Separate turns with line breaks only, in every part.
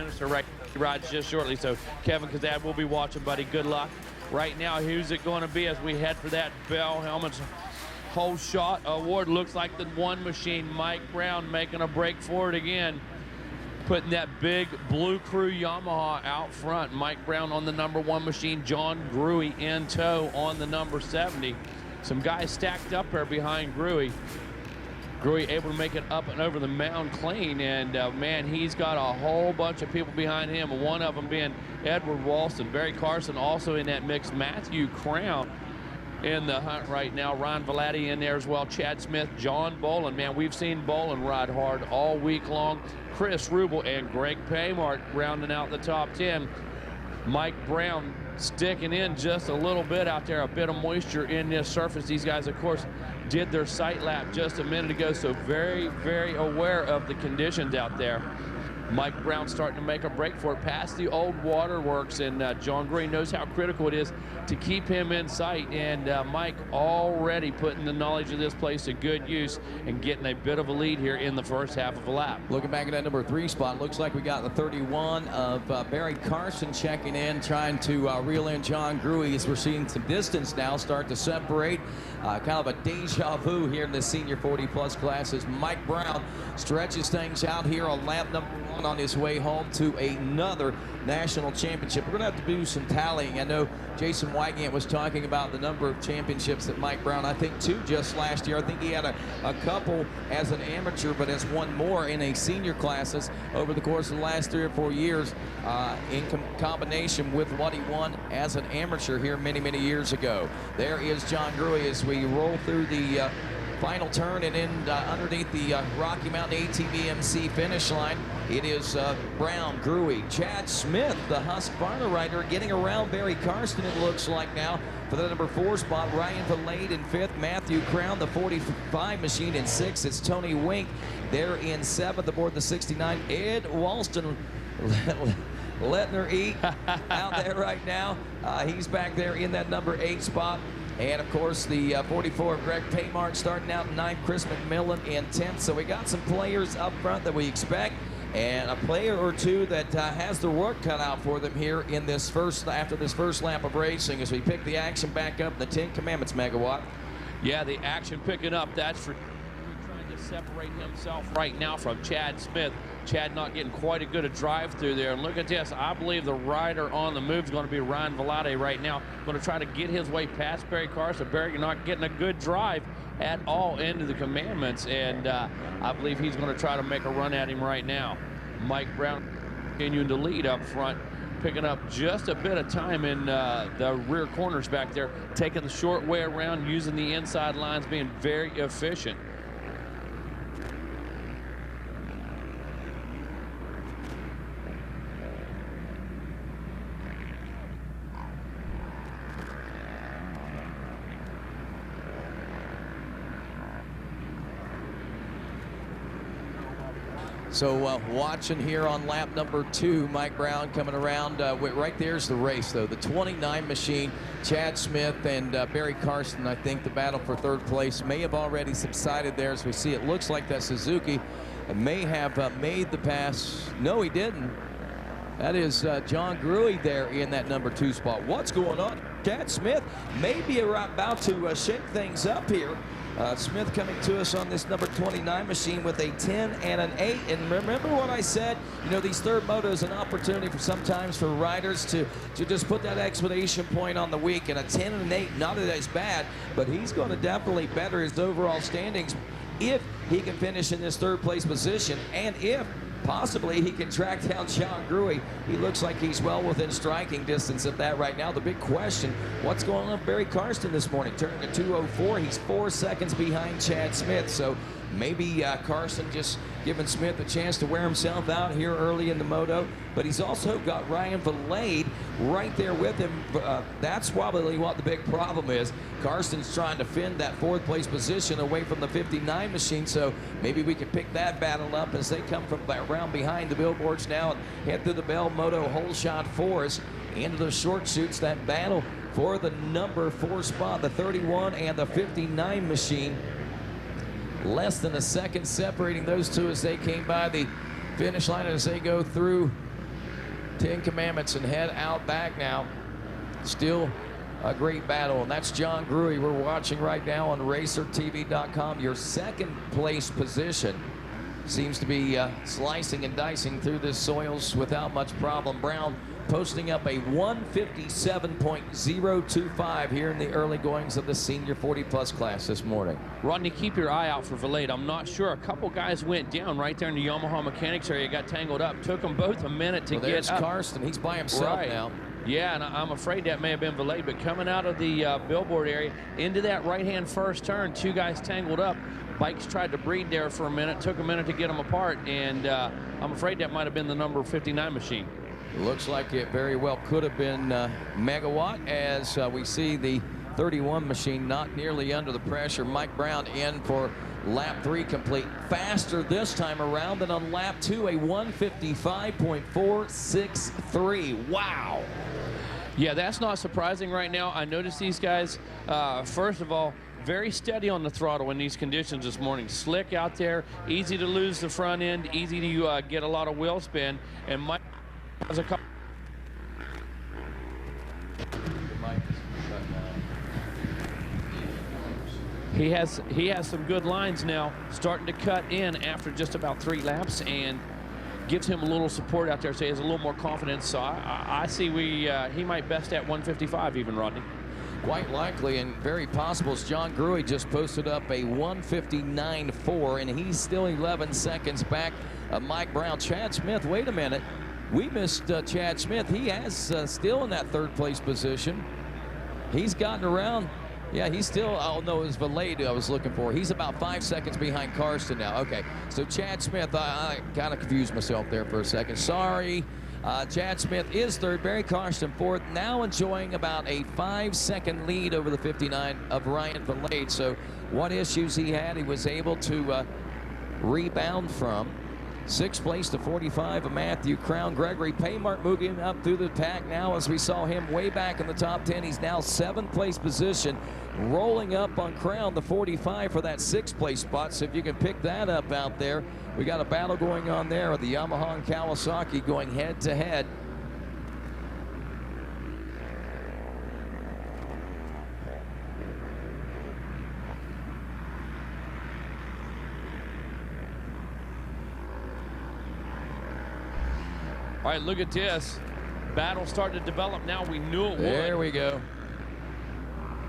minister right rides just shortly. So Kevin Kazad will be watching, buddy. Good luck. Right now, who's it going to be as we head for that Bell Helmets Whole Shot Award? Looks like the one machine, Mike Brown, making a break for it again. Putting that big Blue Crew Yamaha out front. Mike Brown on the #1 machine. John Gruey in tow on the number 70. Some guys stacked up there behind Gruey. Gruey able to make it up and over the mound clean, and man, he's got a whole bunch of people behind him, one of them being Edward Walston. Barry Carson also in that mix. Matthew Crown in the hunt right now. Ryan Velati in there as well. Chad Smith, John Bolin. Man, we've seen Bolin ride hard all week long. Chris Rubel and Greg Paymart rounding out the top 10. Mike Brown sticking in just a little bit out there, a bit of moisture in this surface. These guys, of course, did their sight lap just a minute ago, so very, very aware of the conditions out there. Mike Brown starting to make a break for it past the old waterworks, and John Green knows how critical it is to keep him in sight, and Mike already putting the knowledge of this place to good use and getting a bit of a lead here in the first half of a lap.
Looking back at that #3 spot, looks like we got the 31 of Barry Carson checking in, trying to reel in John Gruey as we're seeing some distance now start to separate. Kind of a deja vu here in the senior 40+ classes. Mike Brown stretches things out here on lap #1 on his way home to another national championship. We're going to have to do some tallying. I know Jason Wygant was talking about the number of championships that Mike Brown, I think 2 just last year. I think he had a couple as an amateur, but has won more in a senior classes over the course of the last 3 or 4 years in combination with what he won as an amateur here many, many years ago. There is John Gruey as we roll through the final turn and in underneath the Rocky Mountain ATVMC finish line. It is Brown, Gruey, Chad Smith, the Husqvarna rider, getting around Barry Karsten, it looks like now, for the #4 spot. Ryan Valade in 5th, Matthew Crown, the 45 machine, in 6th. It's Tony Wink there in 7th aboard the 69. Ed Walston letting her eat out there right now. He's back there in that #8 spot. And of course, the 44 of Greg Paymart starting out in 9th, Chris McMillan in 10th. So we got some players up front that we expect, and a player or two that has their work cut out for them here in this after this first lap of racing as we pick the action back up in the 10 Commandments Megawatt.
Yeah, the action picking up. That's for trying to separate himself right now from Chad Smith. Chad not getting quite a good drive through there. And look at this. I believe the rider on the move is going to be Ryan Velade right now. Going to try to get his way past Barry Carson. Barry not getting a good drive at all into the Commandments. And I believe he's going to try to make a run at him right now. Mike Brown continuing to lead up front, picking up just a bit of time in the rear corners back there, taking the short way around, using the inside lines, being very efficient.
So watching here on lap #2, Mike Brown coming around. Right there's the race, though. The 29 machine, Chad Smith and Barry Carson. I think the battle for 3rd place may have already subsided there as we see it. Looks like that Suzuki may have made the pass. No, he didn't. That is John Gruey there in that #2 spot. What's going on? Chad Smith may be about to shake things up here. Smith coming to us on this #29 machine with a 10 and an 8. And remember what I said, you know, these third motos an opportunity for sometimes for riders to just put that exclamation point on the week. And a 10 and an 8, not that it's bad, but he's going to definitely better his overall standings if he can finish in this 3rd place position, and if possibly he can track down John Gruey. He looks like he's well within striking distance of that right now. The big question, what's going on with Barry Karsten this morning? Turning to 2:04, he's 4 seconds behind Chad Smith. So maybe Carson just giving Smith a chance to wear himself out here early in the moto. But he's also got Ryan Valade right there with him. That's probably what the big problem is. Carson's trying to fend that 4th place position away from the 59 machine. So maybe we can pick that battle up as they come from around behind the billboards now and head through the Bell Moto Whole Shot Forest into the short shoots. That battle for the #4 spot, the 31 and the 59 machine. Less than a second separating those two as they came by the finish line as they go through Ten Commandments and head out back now. Still a great battle, and that's John Gruey we're watching right now on RacerTV.com. Your second place position seems to be slicing and dicing through the soils without much problem. Brown posting up a 157.025 here in the early goings of the senior 40-plus class this morning.
Rodney, keep your eye out for Valade. I'm not sure. A couple guys went down right there in the Yamaha mechanics area, got tangled up. Took them both a minute to get up.
There's Karsten. He's by himself now.
Yeah, and I'm afraid that may have been Valade, but coming out of the billboard area into that right-hand first turn, two guys tangled up. Bikes tried to breed there for a minute, took a minute to get them apart, and I'm afraid that might have been the number 59 machine.
Looks like it very well could have been Megawatt, as we see the 31 machine not nearly under the pressure. Mike Brown in for lap 3 complete. Faster this time around than on lap 2, a 155.463. Wow.
Yeah, that's not surprising right now. I noticed these guys, first of all, very steady on the throttle in these conditions this morning. Slick out there, easy to lose the front end, easy to get a lot of wheel spin. And Mike has a couple. He has some good lines now, starting to cut in after just about 3 laps, and gives him a little support out there, so he has a little more confidence. So I see he might best at 155 even, Rodney.
Quite likely, and very possible, as John Gruey just posted up a 159.4, and he's still 11 seconds back of Mike Brown. Chad Smith, wait a minute. We missed Chad Smith. He has still in that 3rd place position. He's gotten around. Yeah, he's still, oh no, it was Valade I was looking for. He's about 5 seconds behind Karsten now. Okay, so Chad Smith, I kind of confused myself there for a second. Sorry. Chad Smith is 3rd, Barry Karsten 4th, now enjoying about a 5-second lead over the 59 of Ryan Valade. So what issues he had, he was able to rebound from. 6th place to 45 of Matthew Crown. Gregory Paymart moving up through the pack now, as we saw him way back in the top 10. He's now 7th place position, rolling up on Crown, the 45 for that 6th place spot. So if you can pick that up out there, we got a battle going on there with the Yamaha and Kawasaki going head to head.
All right, look at this. Battle starting to develop now. We knew it would.
There we go.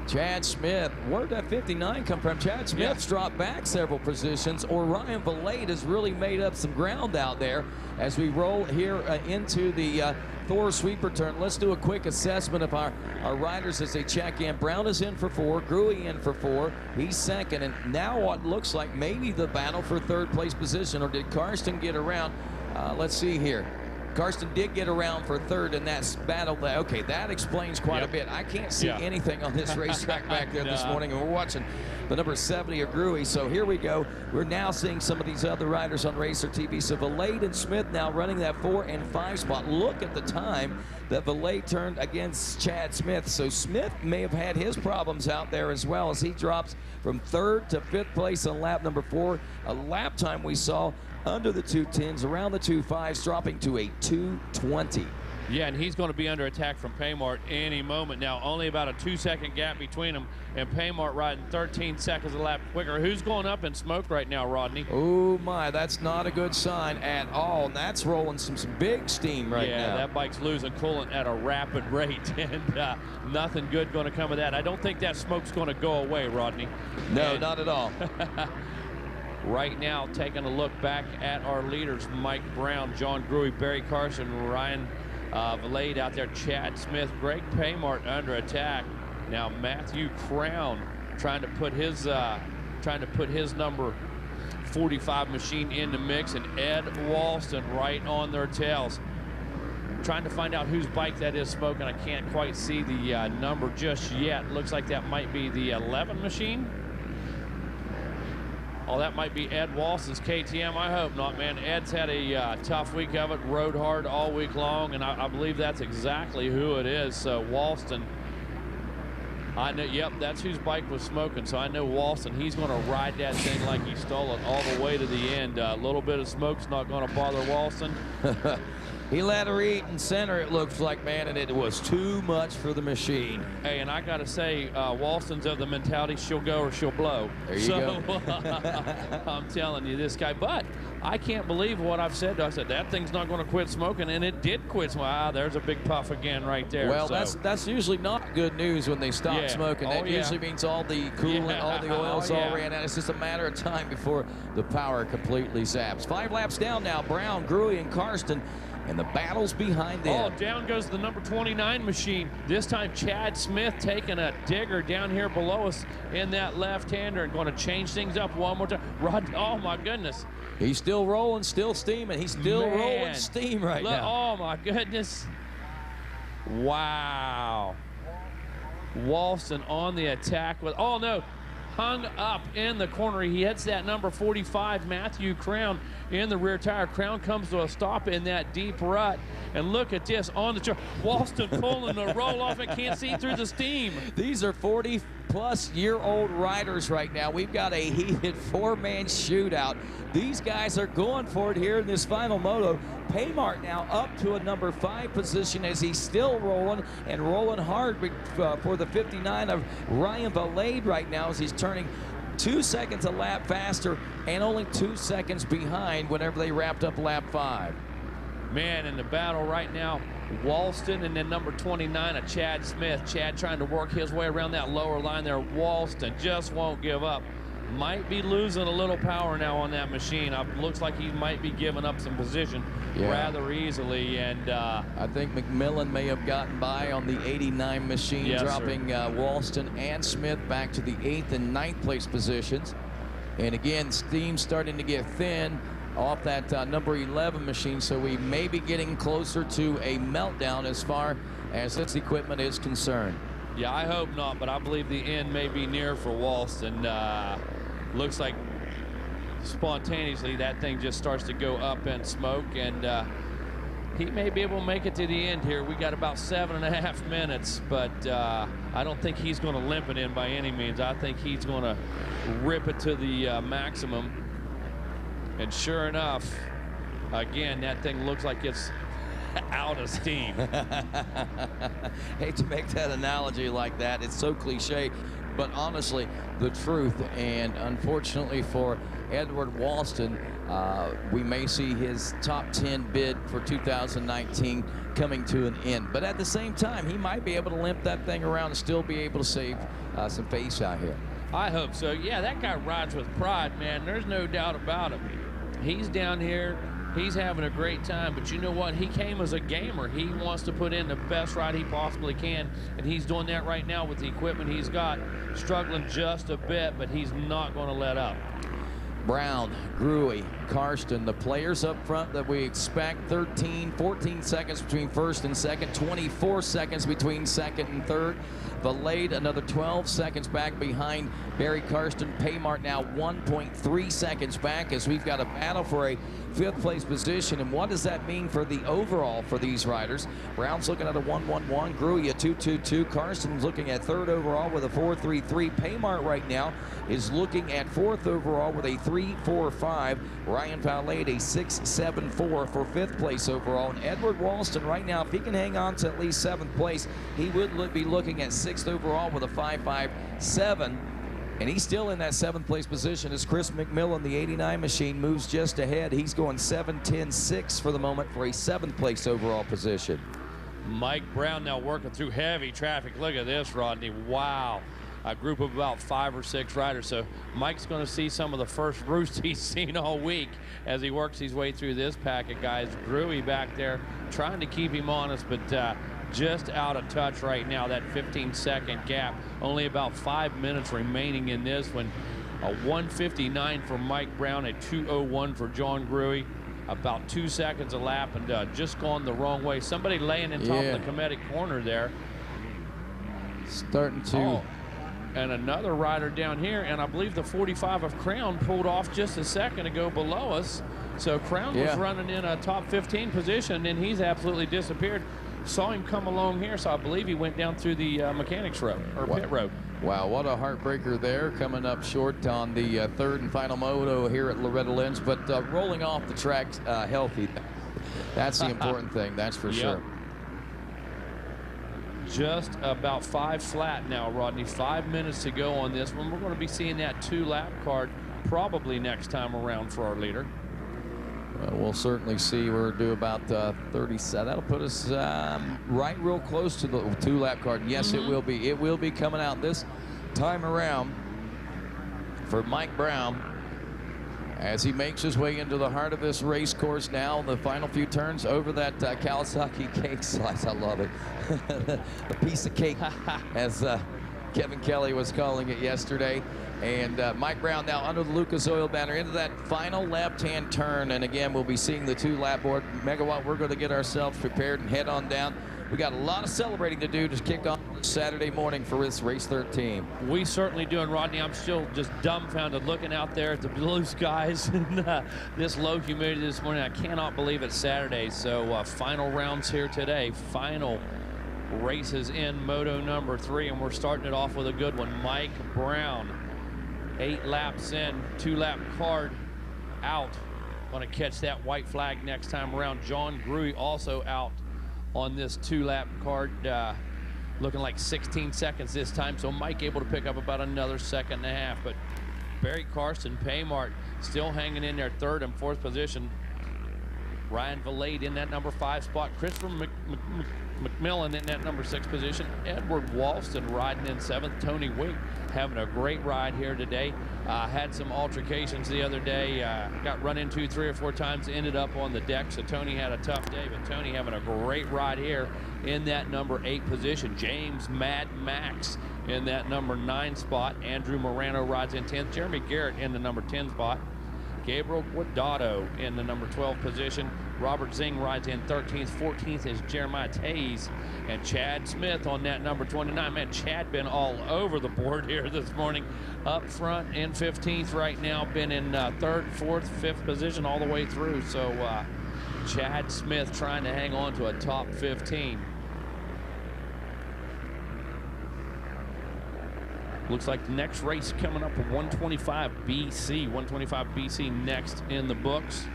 Chad Smith. Where'd that 59 come from? Chad Smith's dropped back several positions, or Ryan Valade has really made up some ground out there as we roll here into the Thor sweeper turn. Let's do a quick assessment of our riders as they check in. Brown is in for 4, Gruey in for 4. He's 2nd, and now what looks like maybe the battle for 3rd place position, or did Karsten get around? Let's see here. Karsten did get around for 3rd in that battle. Okay, that explains quite a bit. I can't see anything on this racetrack back there this morning, and we're watching the number 70 of Gruey. So here we go. We're now seeing some of these other riders on Racer TV. So Valade and Smith now running that 4 and 5 spot. Look at the time that Valade turned against Chad Smith. So Smith may have had his problems out there as well, as he drops from 3rd to 5th place on lap number 4. A lap time we saw under the 210s, around the 25s, dropping to a 220.
Yeah, and he's going to be under attack from Paymart any moment now. Only about a 2-second gap between them, and Paymart riding 13 seconds a lap quicker. Who's going up in smoke right now, Rodney?
Oh my, that's not a good sign at all. And that's rolling some big steam right now.
Yeah, that bike's losing coolant at a rapid rate, and nothing good going to come of that. I don't think that smoke's going to go away, Rodney.
No, not at all.
Right now, taking a look back at our leaders, Mike Brown, John Gruey, Barry Karsten, Ryan Valade out there, Chad Smith, Greg Paymart under attack. Now Matthew Crown trying to put his number 45 machine in the mix, and Ed Walston right on their tails. Trying to find out whose bike that is smoking. I can't quite see the number just yet. Looks like that might be the 11 machine. Oh, that might be Ed Walston's KTM. I hope not, man. Ed's had a tough week of it, rode hard all week long, and I believe that's exactly who it is. So Walston, I know, yep, that's whose bike was smoking. So I know Walston, he's going to ride that thing like he stole it all the way to the end. A little bit of smoke's not going to bother Walston.
He let her eat in center, it looks like, man, and it was too much for the machine.
Hey, and I got to say, Walston's of the mentality, she'll go or she'll blow.
There you go.
I'm telling you, this guy. But I can't believe what I've said. I said, that thing's not going to quit smoking, and it did quit smoking. Ah, there's a big puff again right there.
Well,
so.
that's usually not good news when they stop smoking. That usually means all the coolant, all the oil's all ran out. It's just a matter of time before the power completely zaps. 5 laps down now. Brown, Gruey, and Karsten. And the battle's behind them.
Oh, down goes the number 29 machine. This time, Chad Smith taking a digger down here below us in that left-hander and going to change things up one more time. Rod, oh, my goodness.
He's still rolling, still steaming. He's still rolling steam right now.
Oh, my goodness. Wow. Walston on the attack with, oh, no. Hung up in the corner. He hits that number 45, Matthew Crown, in the rear tire. Crown comes to a stop in that deep rut. And look at this on the track. Walston pulling the roll off and can't see through the steam.
These are 40-plus-year-old riders right now. We've got a heated 4-man shootout. These guys are going for it here in this final moto. Paymart now up to a number 5 position as he's still rolling and rolling hard for the 59 of Ryan Valade right now as he's turning 2 seconds a lap faster and only 2 seconds behind whenever they wrapped up lap 5.
Man, in the battle right now, Walston and then number 29 of Chad Smith. Chad trying to work his way around that lower line there. Walston just won't give up. Might be losing a little power now on that machine. Looks like he might be giving up some position rather easily. And
I think McMillan may have gotten by on the 89 machine, dropping Walston and Smith back to the 8th and 9th place positions. And again, steam starting to get thin off that number 11 machine, so we may be getting closer to a meltdown as far as its equipment is concerned.
Yeah, I hope not, but I believe the end may be near for Walston. Looks like spontaneously that thing just starts to go up in smoke, and he may be able to make it to the end here. We got about 7.5 minutes, but I don't think he's going to limp it in by any means. I think he's going to rip it to the maximum. And sure enough, again, that thing looks like it's out of steam.
Hate to make that analogy like that. It's so cliche, but honestly, the truth. And unfortunately for Edward Walston, we may see his top 10 bid for 2019 coming to an end. But at the same time, he might be able to limp that thing around and still be able to save some face out here.
I hope so. Yeah, that guy rides with pride, man. There's no doubt about it. He's down here. He's having a great time, but you know what? He came as a gamer. He wants to put in the best ride he possibly can, and he's doing that right now with the equipment he's got. Struggling just a bit, but he's not going to let up.
Brown, Gruey, Karsten, the players up front that we expect. 14 seconds between first and second, 24 seconds between second and third. Valade another 12 seconds back behind Barry Karsten. Paymart now 1.3 seconds back as we've got a battle for a 5th place position. And what does that mean for the overall for these riders? Brown's looking at a 1.11, Gruey a 2.22, Karsten's looking at 3rd overall with a 4.33. Paymart right now is looking at 4th overall with a 3.45. Ryan Valade a 6.74 for 5th place overall. And Edward Walston right now, if he can hang on to at least 7th place, he would be looking at 6th overall with a 5.57. And he's still in that 7th place position as Chris McMillan, the 89 machine, moves just ahead. He's going 7.10.6 for the moment for a 7th place overall position.
Mike Brown now working through heavy traffic. Look at this, Rodney. Wow. A group of about 5 or 6 riders. So Mike's going to see some of the first roost he's seen all week as he works his way through this pack of guys. Gruey back there trying to keep him honest, but just out of touch right now. That 15-second gap. Only about 5 minutes remaining in this one. A 1:59 for Mike Brown, a 2:01 for John Gruey. About 2 seconds a lap and just gone the wrong way. Somebody laying in top of the Cometic corner there.
Starting to...
Oh. And another rider down here, and I believe the 45 of Crown pulled off just a second ago below us. So Crown was running in a top 15 position, and he's absolutely disappeared. Saw him come along here, so I believe he went down through the mechanics road, or pit road.
Wow, what a heartbreaker there, coming up short on the 3rd and final moto here at Loretta Lynn's, but rolling off the track healthy. That's the important thing, that's for sure.
Just about 5 flat now, Rodney. 5 minutes to go on this one. We're going to be seeing that 2-lap card probably next time around for our leader.
Well, we'll certainly see. We're due about 37. That'll put us right real close to the 2-lap card. And yes, it will be. It will be coming out this time around for Mike Brown as he makes his way into the heart of this race course now. The final few turns over that Kawasaki cake slice. I love it. The piece of cake, as Kevin Kelly was calling it yesterday. And Mike Brown now under the Lucas Oil banner into that final left-hand turn. And again, we'll be seeing the 2-lap board. Megawatt, we're going to get ourselves prepared and head on down. We got a lot of celebrating to do to kick off Saturday morning for this race 13.
We certainly do, and Rodney, I'm still just dumbfounded looking out there at the blue skies and this low humidity this morning. I cannot believe it's Saturday. So final rounds here today. Final races in Moto number 3, and we're starting it off with a good one. Mike Brown, 8 laps in, 2-lap card out. Going to catch that white flag next time around. John Gruy also out on this 2-lap card, looking like 16 seconds this time. So Mike able to pick up about another 1.5 seconds. But Barry Carson, Paymart still hanging in there, 3rd and 4th position. Ryan Valade in that number 5 spot. Christopher McMillan in that number 6 position. Edward Walston riding in 7th. Tony Wink having a great ride here today. Had some altercations the other day. Got run into 3 or 4 times. Ended up on the deck. So Tony had a tough day. But Tony having a great ride here in that number 8 position. James Mad Max in that number 9 spot. Andrew Morano rides in 10th. Jeremy Garrett in the number 10 spot. Gabriel Guardado in the number 12 position. Robert Zing rides in 13th. 14th is Jeremiah Tays. And Chad Smith on that number 29. Man, Chad been all over the board here this morning. Up front in 15th right now. Been in 3rd, 4th, 5th position all the way through. So Chad Smith trying to hang on to a top 15. Looks like the next race coming up at 125 BC. 125 BC next in the books.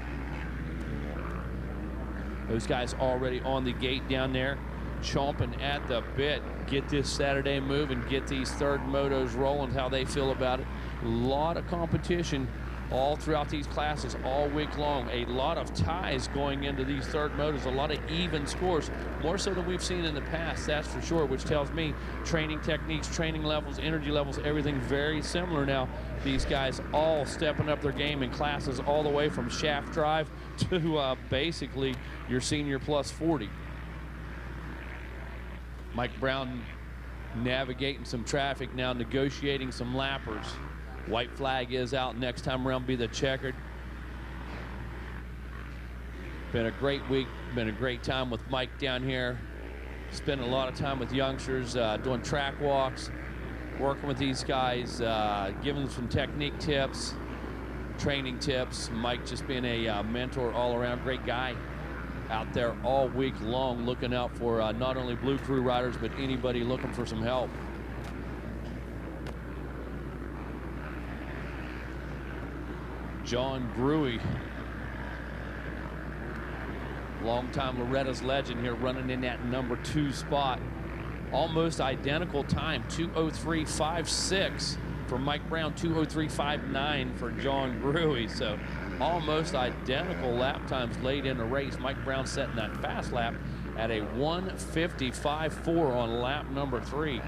Those guys already on the gate down there, chomping at the bit. Get this Saturday moving, get these 3rd motos rolling, how they feel about it. A lot of competition all throughout these classes all week long. A lot of ties going into these 3rd motos, a lot of even scores, more so than we've seen in the past, that's for sure, which tells me training techniques, training levels, energy levels, everything very similar now. These guys all stepping up their game in classes all the way from shaft drive to basically your senior plus 40. Mike Brown navigating some traffic now, negotiating some lappers. White flag is out. Next time around be the checkered. Been a great week. Been a great time with Mike down here. Spending a lot of time with youngsters, doing track walks, working with these guys, giving them some technique tips, training tips. Mike just being a mentor all around. Great guy out there all week long looking out for not only Blue Crew riders, but anybody looking for some help. John Gruy, longtime Loretta's legend here, running in that number 2 spot. Almost identical time, 2:03.56 for Mike Brown, 2:03.59 for John Gruy. So almost identical lap times late in the race. Mike Brown setting that fast lap at a 1:55.4 on lap number 3.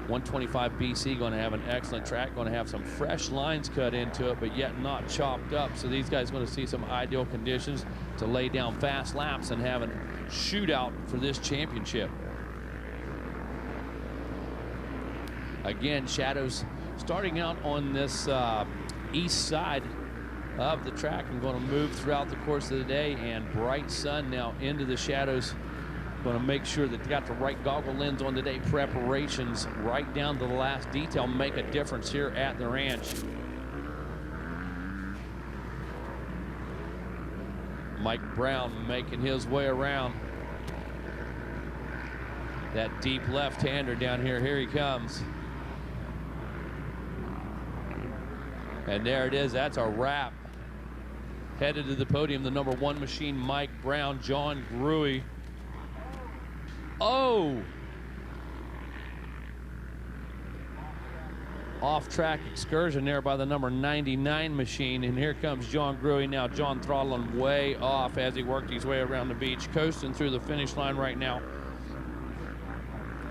125 BC going to have an excellent track, going to have some fresh lines cut into it, but yet not chopped up. So these guys are going to see some ideal conditions to lay down fast laps and have a shootout for this championship. Again, shadows starting out on this east side of the track and going to move throughout the course of the day, and bright sun now into the shadows. Going to make sure that they got the right goggle lens on today. Preparations right down to the last detail make a difference here at the ranch. Mike Brown making his way around. That deep left-hander down here. Here he comes. And there it is. That's a wrap. Headed to the podium, the number 1 machine, Mike Brown, John Gruey. Oh! Off-track excursion there by the number 99 machine, and here comes John Gruey now. John throttling way off as he worked his way around the beach, coasting through the finish line right now.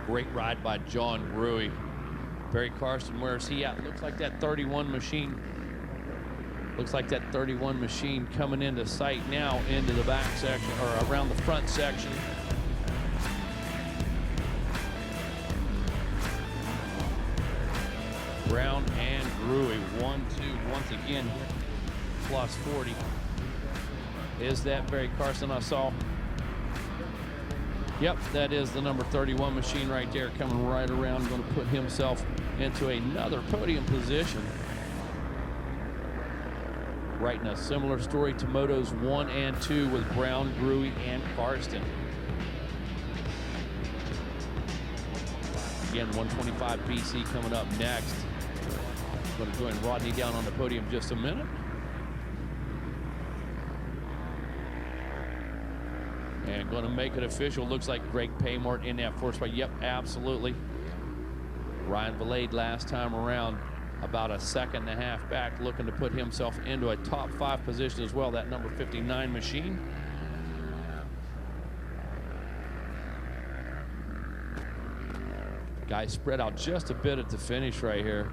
Great ride by John Gruey. Barry Carson, where's he at? Looks like that 31 machine. Looks like that 31 machine coming into sight now into the back section, or around the front section. Brown and Gruey, 1-2 once again, plus 40. Is that Barry Carson I saw? Yep, that is the number 31 machine right there, coming right around, going to put himself into another podium position. Writing a similar story to Motos 1 and 2 with Brown, Gruey, and Karsten. Again, 125 BC coming up next. Going to join Rodney down on the podium just a minute. And going to make it official. Looks like Greg Paymort in that fourth spot. Yep, absolutely. Ryan Valade last time around about a second and a half back, looking to put himself into a top 5 position as well, that number 59 machine. Guys spread out just a bit at the finish right here.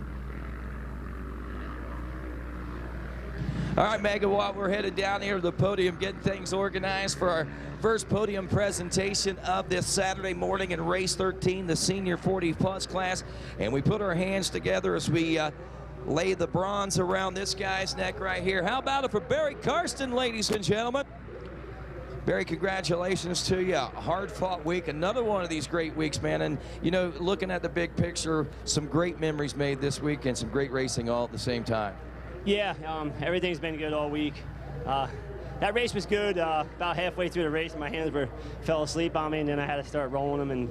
All right, Megawatt, we're headed down here to the podium, getting things organized for our first podium presentation of this Saturday morning in race 13, the senior 40+ class. And we put our hands together as we lay the bronze around this guy's neck right here. How about it for Barry Karsten, ladies and gentlemen? Barry, congratulations to you. A hard-fought week, another one of these great weeks, man. And, you know, looking at the big picture, some great memories made this week and some great racing all at the same time.
Yeah, everything's been good all week. That race was good. About halfway through the race, my hands fell asleep on me, and then I had to start rolling them and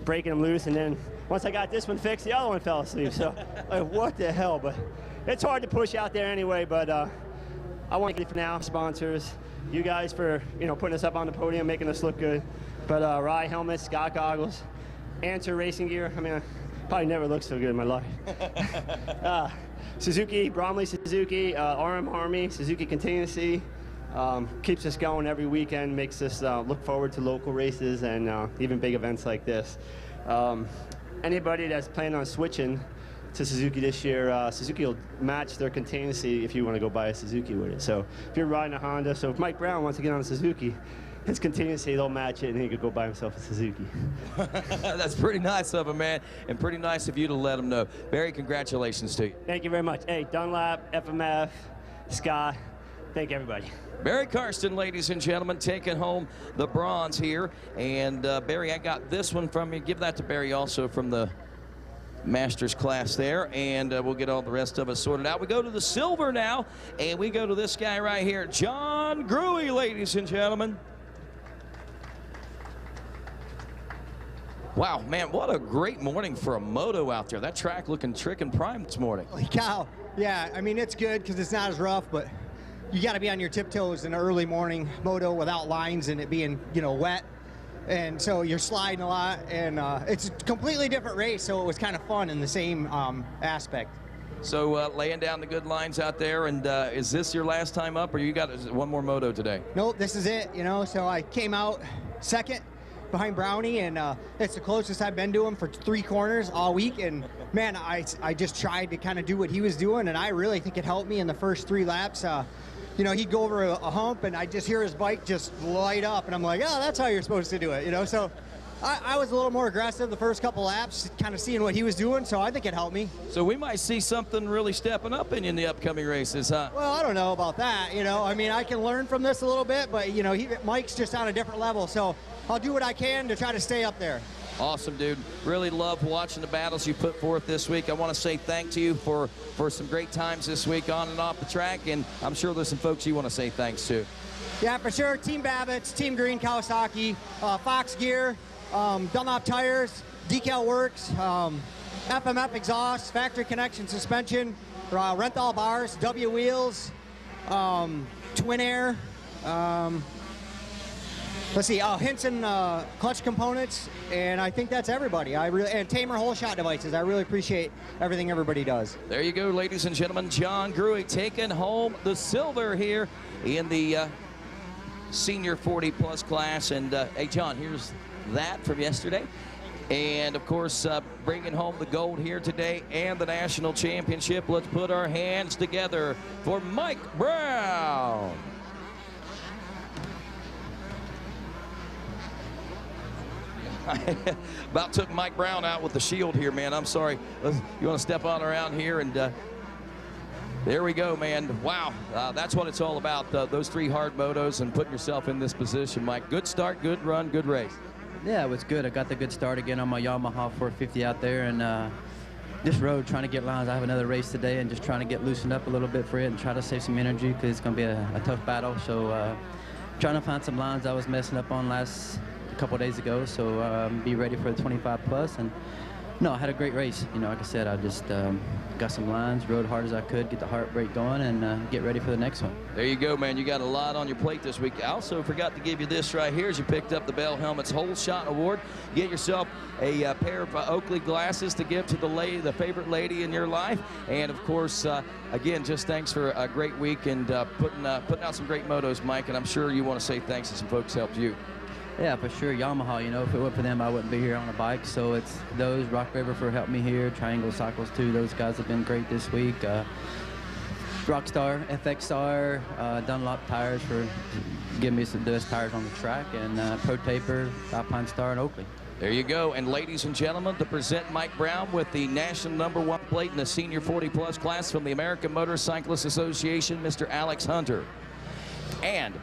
breaking them loose. And then once I got this one fixed, the other one fell asleep. So, like, what the hell? But it's hard to push out there anyway. But I want to get it for now, sponsors, you guys for putting us up on the podium, making us look good. But Rye helmets, Scott goggles, Answer racing gear. I mean, I probably never looked so good in my life. Suzuki, Bromley Suzuki, RM Army, Suzuki Contingency, keeps us going every weekend, makes us look forward to local races and even big events like this. Anybody that's planning on switching to Suzuki this year, Suzuki will match their contingency if you want to go buy a Suzuki with it. So if you're riding a Honda, so if Mike Brown wants to get on a Suzuki, his contingency, they'll match it, and he could go buy himself a Suzuki.
That's pretty nice of him, man, and pretty nice of you to let him know. Barry, congratulations to you.
Thank you very much. Hey, Dunlap, FMF, Scott, thank everybody.
Barry Karsten, ladies and gentlemen, taking home the bronze here. And Barry, I got this one from you. Give that to Barry also from the Masters class there, and we'll get all the rest of us sorted out. We go to the silver now, and we go to this guy right here, John Gruey, ladies and gentlemen. Wow, man, what a great morning for a moto out there. That track looking trick and prime this morning.
Holy cow. Yeah, I mean, it's good because it's not as rough, but you got to be on your tiptoes in the early morning moto without lines and it being, wet. And so you're sliding a lot, and it's a completely different race, so it was kind of fun in the same aspect.
So laying down the good lines out there, and is this your last time up, or you got one more moto today?
Nope, this is it, so I came out second behind Brownie, and it's the closest I've been to him for 3 corners all week. And man, I just tried to kind of do what he was doing, and I really think it helped me in the first 3 laps. He'd go over a hump, and I just hear his bike just light up, and I'm like, oh, that's how you're supposed to do it, So I was a little more aggressive the first couple laps, kind of seeing what he was doing, so I think it helped me.
So we might see something really stepping up in the upcoming races, huh?
Well, I don't know about that, I mean, I can learn from this a little bit, but, Mike's just on a different level, so I'll do what I can to try to stay up there.
Awesome, dude. Really love watching the battles you put forth this week. I want to say thank you for some great times this week on and off the track, and I'm sure there's some folks you want to say thanks to.
Yeah, for sure. Team Babbitts, Team Green Kawasaki, Fox Gear, Dunlop Tires, Decal Works, FMF Exhaust, Factory Connection Suspension, Renthal Bars, W Wheels, Twin Air. Let's see. Hinson clutch components, and I think that's everybody. And Tamer whole shot devices. I really appreciate everything everybody does.
There you go, ladies and gentlemen. John Gruig taking home the silver here in the senior 40-plus class. And hey, John, here's that from yesterday. And of course, bringing home the gold here today and the national championship. Let's put our hands together for Mike Brown. About took Mike Brown out with the shield here, man. I'm sorry. You want to step on around here, and there we go, man. Wow, that's what it's all about, those 3 hard motos and putting yourself in this position, Mike. Good start, good run, good race.
Yeah, it was good. I got the good start again on my Yamaha 450 out there, and this road, trying to get lines. I have another race today, and just trying to get loosened up a little bit for it and try to save some energy, because it's going to be a tough battle. So trying to find some lines I was messing up on a couple days ago, so be ready for the 25 plus. And no, I had a great race. You know, like I said, I just got some lines, rode hard as I could, get the heart rate going, and get ready for the next one.
There you go, man. You got a lot on your plate this week. I also forgot to give you this right here as you picked up the Bell Helmets Whole Shot Award. Get yourself a pair of Oakley glasses to give to the favorite lady in your life. And of course, again, just thanks for a great week and putting out some great motos, Mike. And I'm sure you want to say thanks to some folks who helped you.
Yeah, for sure. Yamaha, you know, if it weren't for them, I wouldn't be here on a bike. So it's those, Rock River for helping me here, Triangle Cycles too. Those guys have been great this week. Rockstar, FXR, Dunlop Tires for giving me some best tires on the track, and Pro Taper, Alpine Star, and Oakley.
There you go. And ladies and gentlemen, to present Mike Brown with the national #1 plate in the senior 40-plus class from the American Motorcyclists Association, Mr. Alex Hunter. And